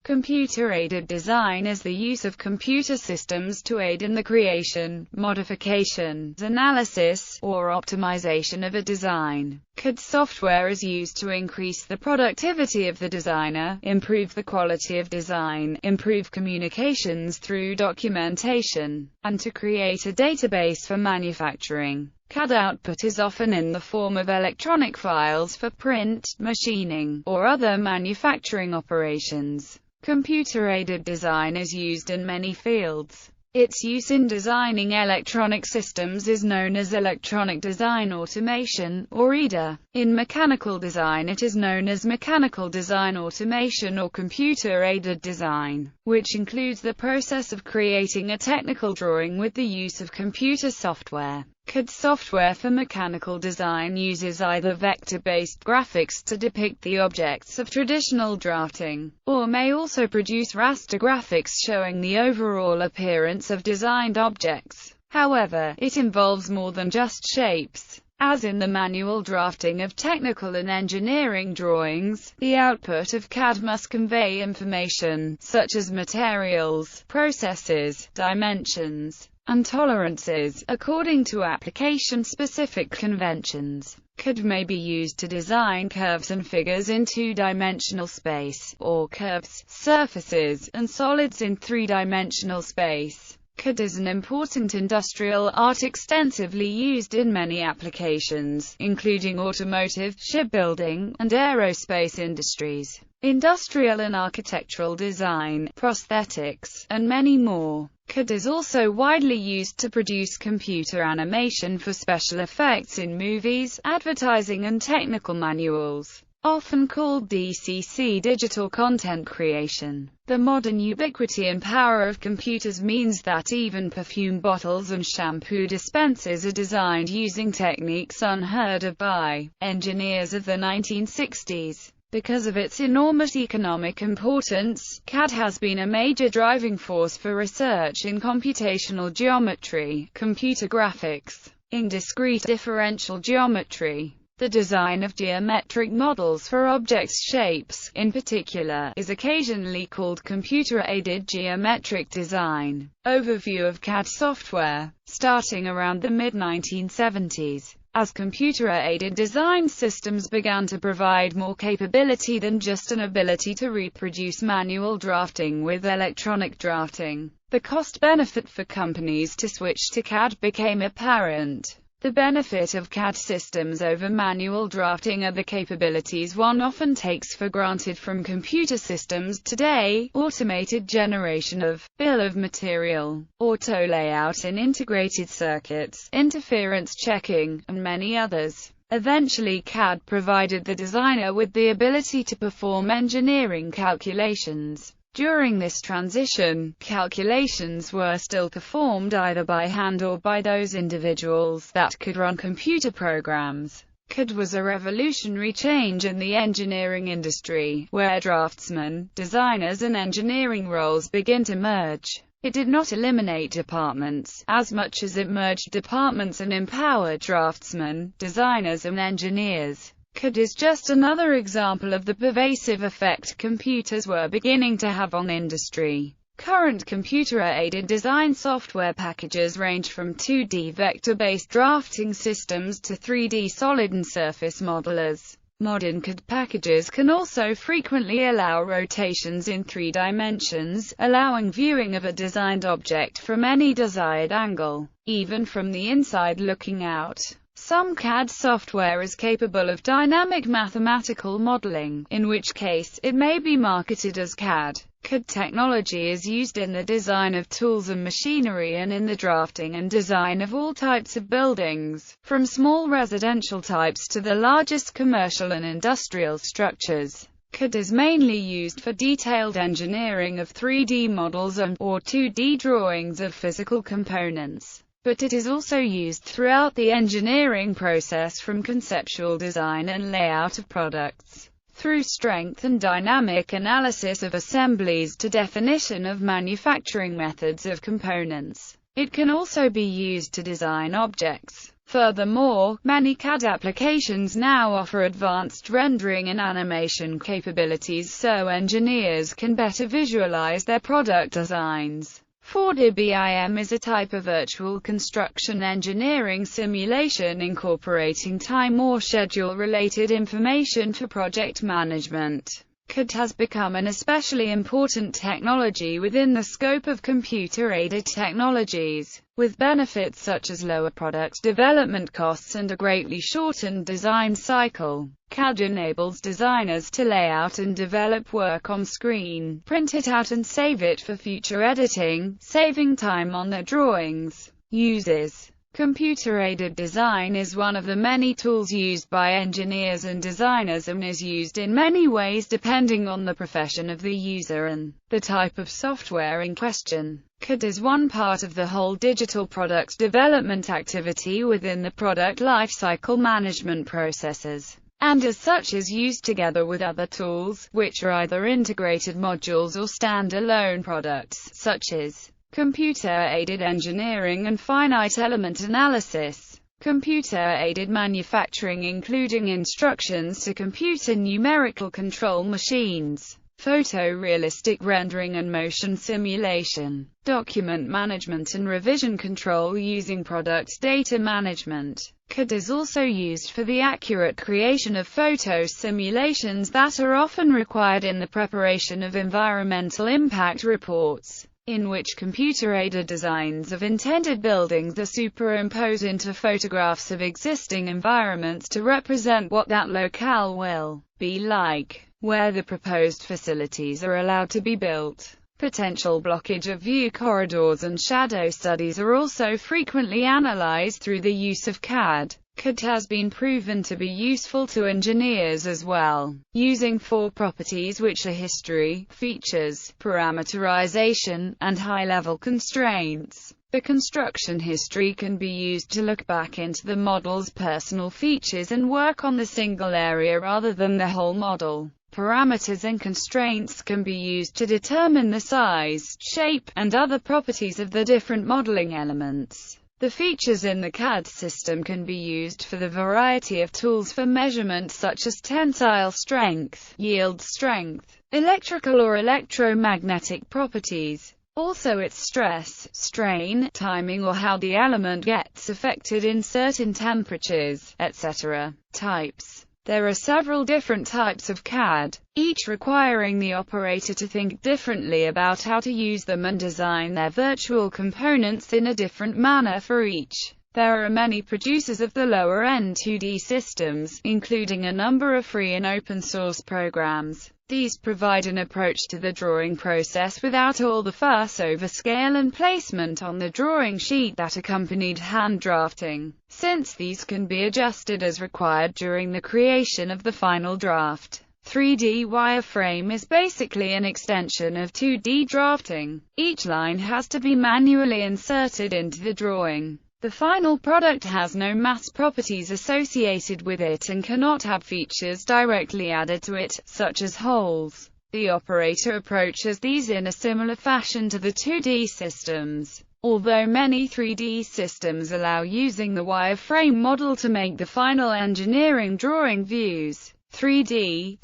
Computer-aided design is the use of computer systems to aid in the creation, modification, analysis, or optimization of a design. CAD software is used to increase the productivity of the designer, improve the quality of design, improve communications through documentation, and to create a database for manufacturing. CAD output is often in the form of electronic files for print, machining, or other manufacturing operations. Computer-aided design is used in many fields. Its use in designing electronic systems is known as electronic design automation, or EDA. In mechanical design it is known as mechanical design automation or computer-aided design, which includes the process of creating a technical drawing with the use of computer software. CAD software for mechanical design uses either vector-based graphics to depict the objects of traditional drafting, or may also produce raster graphics showing the overall appearance of designed objects. However, it involves more than just shapes. As in the manual drafting of technical and engineering drawings, the output of CAD must convey information, such as materials, processes, dimensions, and tolerances, according to application-specific conventions. CAD may be used to design curves and figures in two-dimensional space, or curves, surfaces, and solids in three-dimensional space. CAD is an important industrial art extensively used in many applications, including automotive, shipbuilding, and aerospace industries, industrial and architectural design, prosthetics, and many more. CAD is also widely used to produce computer animation for special effects in movies, advertising and technical manuals, often called DCC, digital content creation. The modern ubiquity and power of computers means that even perfume bottles and shampoo dispensers are designed using techniques unheard of by engineers of the 1960s. Because of its enormous economic importance, CAD has been a major driving force for research in computational geometry, computer graphics, in discrete differential geometry. The design of geometric models for objects' shapes, in particular, is occasionally called computer-aided geometric design. Overview of CAD software. Starting around the mid-1970s, as computer-aided design systems began to provide more capability than just an ability to reproduce manual drafting with electronic drafting, the cost-benefit for companies to switch to CAD became apparent. The benefit of CAD systems over manual drafting are the capabilities one often takes for granted from computer systems today: automated generation of bill of material, auto layout in integrated circuits, interference checking, and many others. Eventually CAD provided the designer with the ability to perform engineering calculations. During this transition, calculations were still performed either by hand or by those individuals that could run computer programs. CAD was a revolutionary change in the engineering industry, where draftsmen, designers and engineering roles began to merge. It did not eliminate departments, as much as it merged departments and empowered draftsmen, designers and engineers. CAD is just another example of the pervasive effect computers were beginning to have on industry. Current computer-aided design software packages range from 2D vector-based drafting systems to 3D solid and surface modelers. Modern CAD packages can also frequently allow rotations in 3 dimensions, allowing viewing of a designed object from any desired angle, even from the inside looking out. Some CAD software is capable of dynamic mathematical modeling, in which case, it may be marketed as CAD. CAD technology is used in the design of tools and machinery and in the drafting and design of all types of buildings, from small residential types to the largest commercial and industrial structures. CAD is mainly used for detailed engineering of 3D models and/or 2D drawings of physical components. But it is also used throughout the engineering process, from conceptual design and layout of products, through strength and dynamic analysis of assemblies to definition of manufacturing methods of components. It can also be used to design objects. Furthermore, many CAD applications now offer advanced rendering and animation capabilities so engineers can better visualize their product designs. 4D BIM is a type of virtual construction engineering simulation incorporating time or schedule-related information for project management. CAD has become an especially important technology within the scope of computer-aided technologies, with benefits such as lower product development costs and a greatly shortened design cycle. CAD enables designers to lay out and develop work on screen, print it out and save it for future editing, saving time on their drawings. Uses. Computer-aided design is one of the many tools used by engineers and designers and is used in many ways depending on the profession of the user and the type of software in question. CAD is one part of the whole digital product development activity within the product lifecycle management processes, and as such is used together with other tools, which are either integrated modules or standalone products, such as computer-aided engineering and finite element analysis. Computer-aided manufacturing including instructions to computer numerical control machines, photorealistic rendering and motion simulation, document management and revision control using product data management. CAD is also used for the accurate creation of photo simulations that are often required in the preparation of environmental impact reports, in which computer-aided designs of intended buildings are superimposed into photographs of existing environments to represent what that locale will be like, where the proposed facilities are allowed to be built. Potential blockage of view corridors and shadow studies are also frequently analyzed through the use of CAD. CAD has been proven to be useful to engineers as well, using 4 properties which are history, features, parameterization, and high-level constraints. The construction history can be used to look back into the model's personal features and work on the single area rather than the whole model. Parameters and constraints can be used to determine the size, shape, and other properties of the different modeling elements. The features in the CAD system can be used for the variety of tools for measurement such as tensile strength, yield strength, electrical or electromagnetic properties. Also its stress, strain, timing or how the element gets affected in certain temperatures, etc. Types. There are several different types of CAD, each requiring the operator to think differently about how to use them and design their virtual components in a different manner for each. There are many producers of the lower-end 2D systems, including a number of free and open-source programs. These provide an approach to the drawing process without all the fuss over scale and placement on the drawing sheet that accompanied hand drafting, since these can be adjusted as required during the creation of the final draft. 3D wireframe is basically an extension of 2D drafting. Each line has to be manually inserted into the drawing. The final product has no mass properties associated with it and cannot have features directly added to it, such as holes. The operator approaches these in a similar fashion to the 2D systems. Although many 3D systems allow using the wireframe model to make the final engineering drawing views, 3D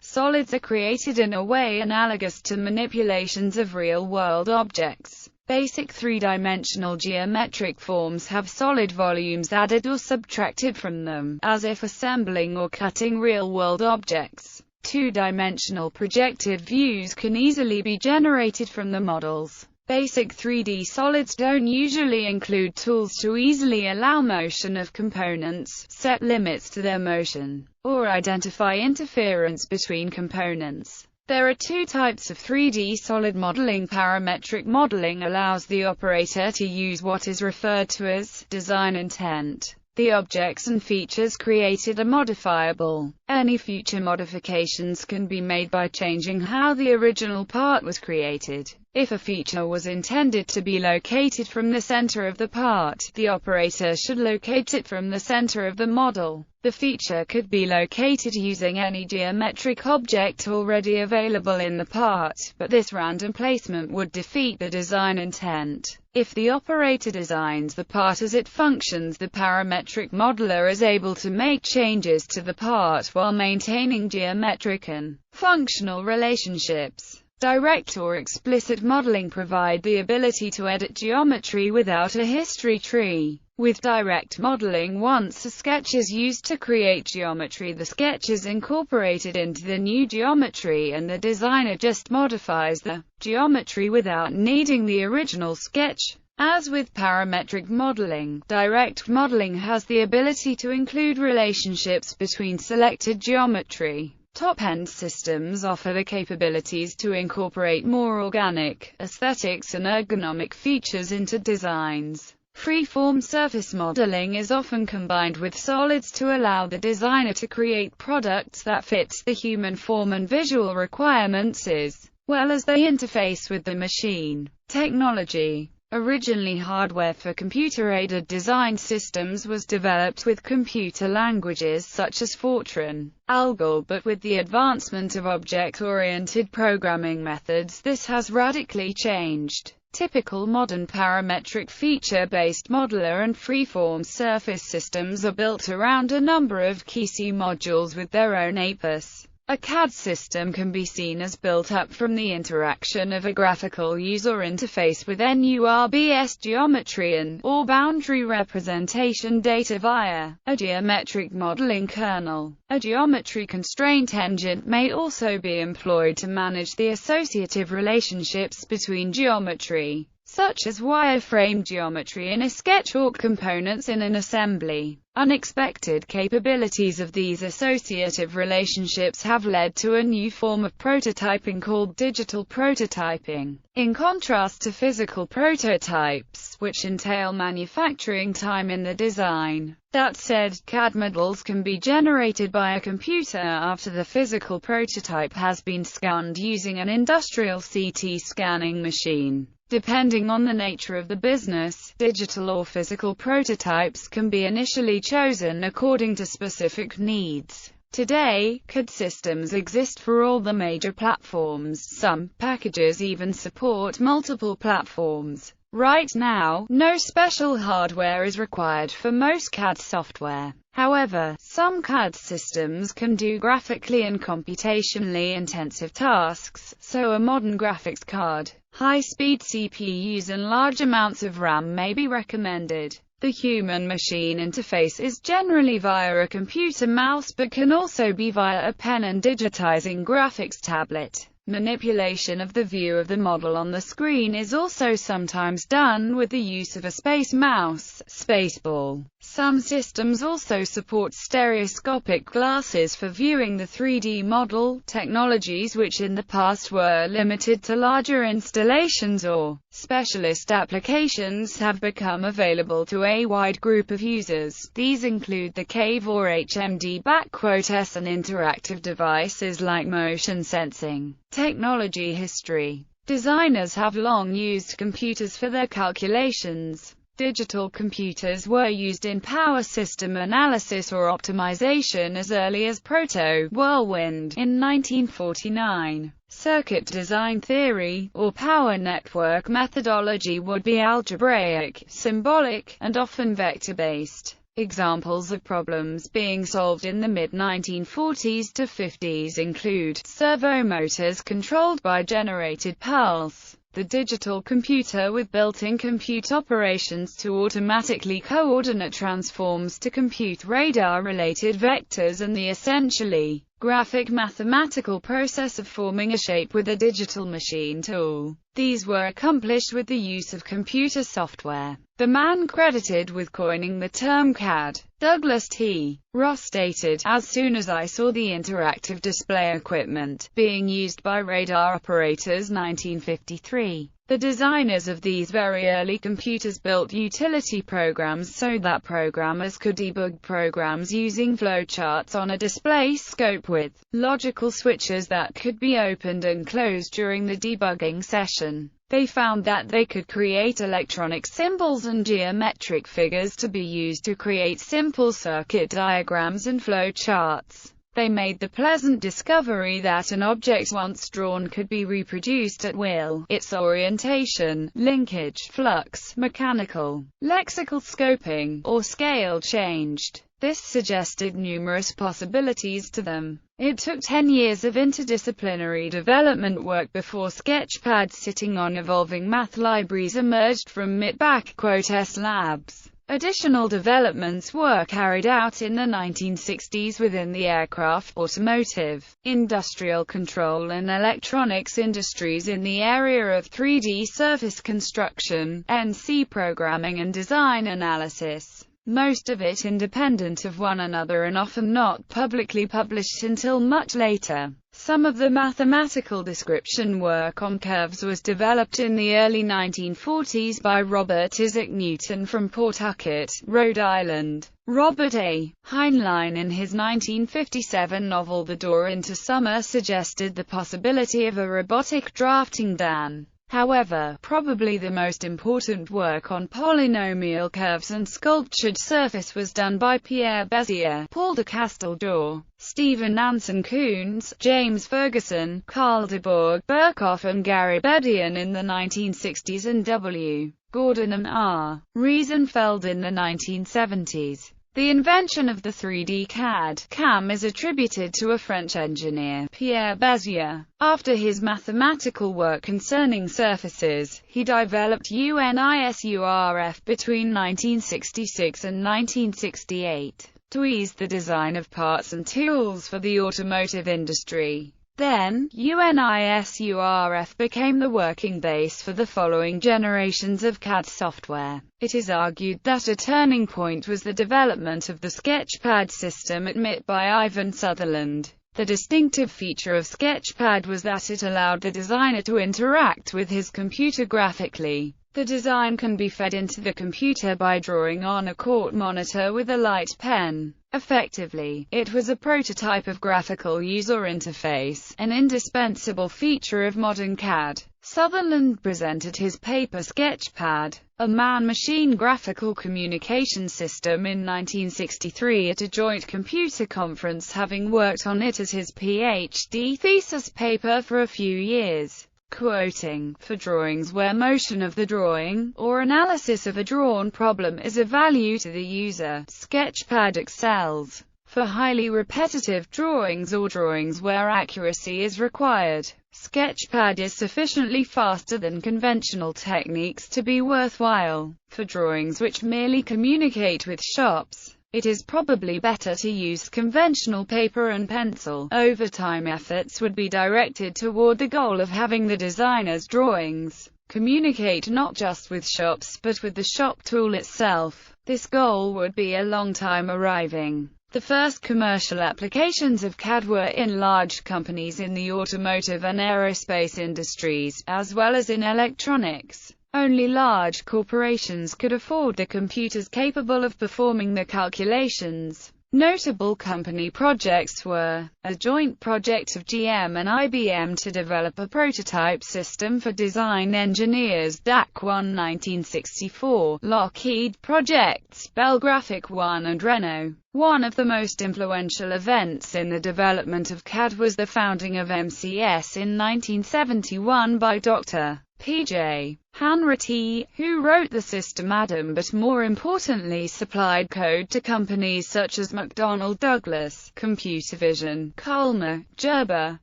solids are created in a way analogous to manipulations of real-world objects. Basic three-dimensional geometric forms have solid volumes added or subtracted from them, as if assembling or cutting real-world objects. Two-dimensional projected views can easily be generated from the models. Basic 3D solids don't usually include tools to easily allow motion of components, set limits to their motion, or identify interference between components. There are 2 types of 3D solid modeling. Parametric modeling allows the operator to use what is referred to as design intent. The objects and features created are modifiable. Any future modifications can be made by changing how the original part was created. If a feature was intended to be located from the center of the part, the operator should locate it from the center of the model. The feature could be located using any geometric object already available in the part, but this random placement would defeat the design intent. If the operator designs the part as it functions, the parametric modeler is able to make changes to the part while maintaining geometric and functional relationships. Direct or explicit modeling provide the ability to edit geometry without a history tree. With direct modeling, once a sketch is used to create geometry, the sketch is incorporated into the new geometry and the designer just modifies the geometry without needing the original sketch. As with parametric modeling, direct modeling has the ability to include relationships between selected geometry. Top-end systems offer the capabilities to incorporate more organic, aesthetics and ergonomic features into designs. Freeform surface modeling is often combined with solids to allow the designer to create products that fits the human form and visual requirements as well as they interface with the machine. Technology. Originally, hardware for computer-aided design systems was developed with computer languages such as Fortran, Algol, but with the advancement of object-oriented programming methods, this has radically changed. Typical modern parametric feature-based modeler and freeform surface systems are built around a number of key C modules with their own APIs. A CAD system can be seen as built up from the interaction of a graphical user interface with NURBS geometry and/or boundary representation data via a geometric modeling kernel. A geometry constraint engine may also be employed to manage the associative relationships between geometry, such as wireframe geometry in a sketch or components in an assembly. Unexpected capabilities of these associative relationships have led to a new form of prototyping called digital prototyping. In contrast to physical prototypes, which entail manufacturing time in the design. That said, CAD models can be generated by a computer after the physical prototype has been scanned using an industrial CT scanning machine. Depending on the nature of the business, digital or physical prototypes can be initially chosen according to specific needs. Today, CAD systems exist for all the major platforms. Some packages even support multiple platforms. Right now, no special hardware is required for most CAD software. However, some CAD systems can do graphically and computationally intensive tasks, so a modern graphics card, high-speed CPUs and large amounts of RAM may be recommended. The human-machine interface is generally via a computer mouse but can also be via a pen and digitizing graphics tablet. Manipulation of the view of the model on the screen is also sometimes done with the use of a space mouse, spaceball. Some systems also support stereoscopic glasses for viewing the 3D model, technologies which in the past were limited to larger installations or specialist applications have become available to a wide group of users. These include the CAVE or HMD-S and interactive devices like motion sensing. Technology history. Designers have long used computers for their calculations. Digital computers were used in power system analysis or optimization as early as Proto-Whirlwind in 1949. Circuit design theory, or power network methodology, would be algebraic, symbolic, and often vector-based. Examples of problems being solved in the mid-1940s to 50s include servo motors controlled by generated pulse, the digital computer with built-in compute operations to automatically coordinate transforms to compute radar-related vectors, and the essentially graphic mathematical process of forming a shape with a digital machine tool. These were accomplished with the use of computer software. The man credited with coining the term CAD, Douglas T. Ross, stated, "As soon as I saw the interactive display equipment being used by radar operators 1953. The designers of these very early computers built utility programs so that programmers could debug programs using flowcharts on a display scope with logical switches that could be opened and closed during the debugging session. description. They found that they could create electronic symbols and geometric figures to be used to create simple circuit diagrams and flow charts. They made the pleasant discovery that an object once drawn could be reproduced at will, its orientation, linkage, flux, mechanical, lexical scoping, or scale changed. This suggested numerous possibilities to them. It took 10 years of interdisciplinary development work before Sketchpad sitting on evolving math libraries emerged from MIT/S labs. Additional developments were carried out in the 1960s within the aircraft, automotive, industrial control and electronics industries in the area of 3D surface construction, NC programming and design analysis. Most of it independent of one another and often not publicly published until much later. Some of the mathematical description work on curves was developed in the early 1940s by Robert Isaac Newton from Pawtucket, Rhode Island. Robert A. Heinlein in his 1957 novel The Door into Summer suggested the possibility of a robotic drafting Dan. However, probably the most important work on polynomial curves and sculptured surface was done by Pierre Bezier, Paul de Casteljoux, Stephen Anson Coons, James Ferguson, Carl de Bourg, Birkhoff and Gary Bedian in the 1960s and W. Gordon and R. Riesenfeld in the 1970s. The invention of the 3D CAD/CAM is attributed to a French engineer, Pierre Bezier. After his mathematical work concerning surfaces, he developed UNISURF between 1966 and 1968 to ease the design of parts and tools for the automotive industry. Then, UNISURF became the working base for the following generations of CAD software. It is argued that a turning point was the development of the Sketchpad system at MIT by Ivan Sutherland. The distinctive feature of Sketchpad was that it allowed the designer to interact with his computer graphically. The design can be fed into the computer by drawing on a court monitor with a light pen. Effectively, it was a prototype of graphical user interface, an indispensable feature of modern CAD. Sutherland presented his paper Sketchpad, a man-machine graphical communication system in 1963 at a joint computer conference, having worked on it as his PhD thesis paper for a few years. Quoting, "For drawings where motion of the drawing, or analysis of a drawn problem is of value to the user, Sketchpad excels. For highly repetitive drawings or drawings where accuracy is required, Sketchpad is sufficiently faster than conventional techniques to be worthwhile. For drawings which merely communicate with shops, it is probably better to use conventional paper and pencil. Over time, efforts would be directed toward the goal of having the designer's drawings communicate not just with shops but with the shop tool itself. This goal would be a long time arriving. The first commercial applications of CAD were in large companies in the automotive and aerospace industries, as well as in electronics. Only large corporations could afford the computers capable of performing the calculations. Notable company projects were a joint project of GM and IBM to develop a prototype system for design engineers, DAC-1 1964, Lockheed projects, Bell Graphic 1 and Renault. One of the most influential events in the development of CAD was the founding of MCS in 1971 by Dr. P.J. Hanratty, who wrote the system Adam but more importantly supplied code to companies such as McDonnell Douglas, Computer Vision, Colmer, Gerber,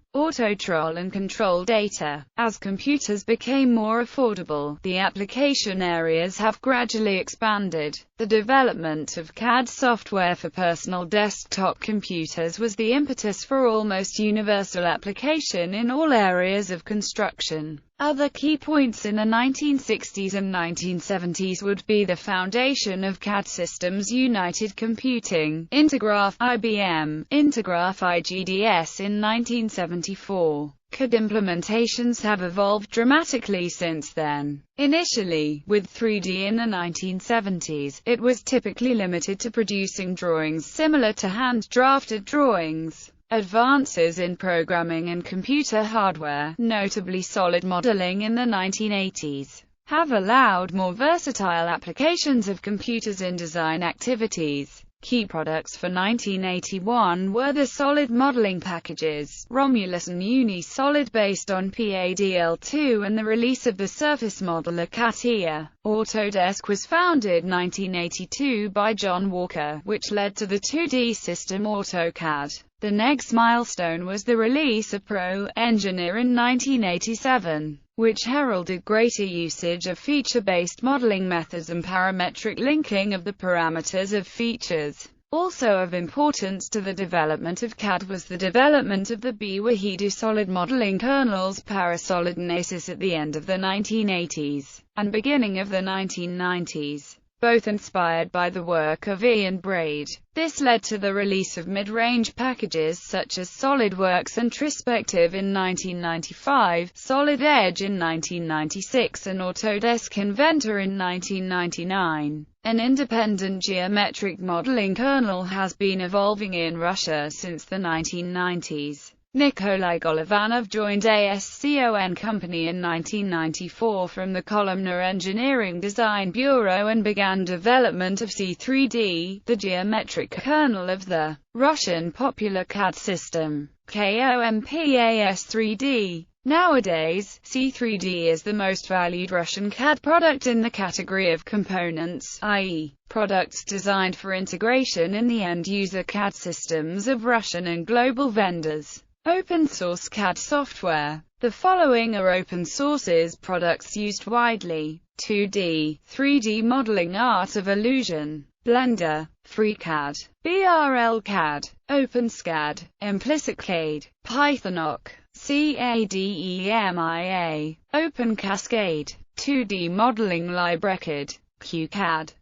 Autotrol and Control Data. As computers became more affordable, the application areas have gradually expanded. The development of CAD software for personal desktop computers was the impetus for almost universal application in all areas of construction. Other key points in the 1960s and 1970s would be the foundation of CAD systems, United Computing, Intergraph, IBM, Intergraph IGDS in 1974. CAD implementations have evolved dramatically since then. Initially, with 3D in the 1970s, it was typically limited to producing drawings similar to hand-drafted drawings. Advances in programming and computer hardware, notably solid modeling in the 1980s, have allowed more versatile applications of computers in design activities. Key products for 1981 were the solid modeling packages, Romulus and Uni-Solid based on PADL2, and the release of the surface modeler CATIA. Autodesk was founded 1982 by John Walker, which led to the 2D system AutoCAD. The next milestone was the release of Pro Engineer in 1987, which heralded greater usage of feature-based modeling methods and parametric linking of the parameters of features. Also of importance to the development of CAD was the development of the B-Wahidu solid modeling kernels Parasolid and ASIS at the end of the 1980s and beginning of the 1990s, both inspired by the work of Ian Braid. This led to the release of mid-range packages such as SolidWorks and Trispective in 1995, Solid Edge in 1996, and Autodesk Inventor in 1999. An independent geometric modeling kernel has been evolving in Russia since the 1990s. Nikolai Golovanov joined ASCON Company in 1994 from the Kolomna Engineering Design Bureau and began development of C3D, the geometric kernel of the Russian popular CAD system, KOMPAS3D. Nowadays, C3D is the most valued Russian CAD product in the category of components, i.e., products designed for integration in the end-user CAD systems of Russian and global vendors. Open source CAD software. The following are open sources products used widely: 2D, 3D modeling, Art of Illusion, Blender, FreeCAD, BRL-CAD, OpenSCAD, ImplicitCAD, Pythonok, CADEMIA, OpenCascade, 2D modeling LibreCAD, QCAD,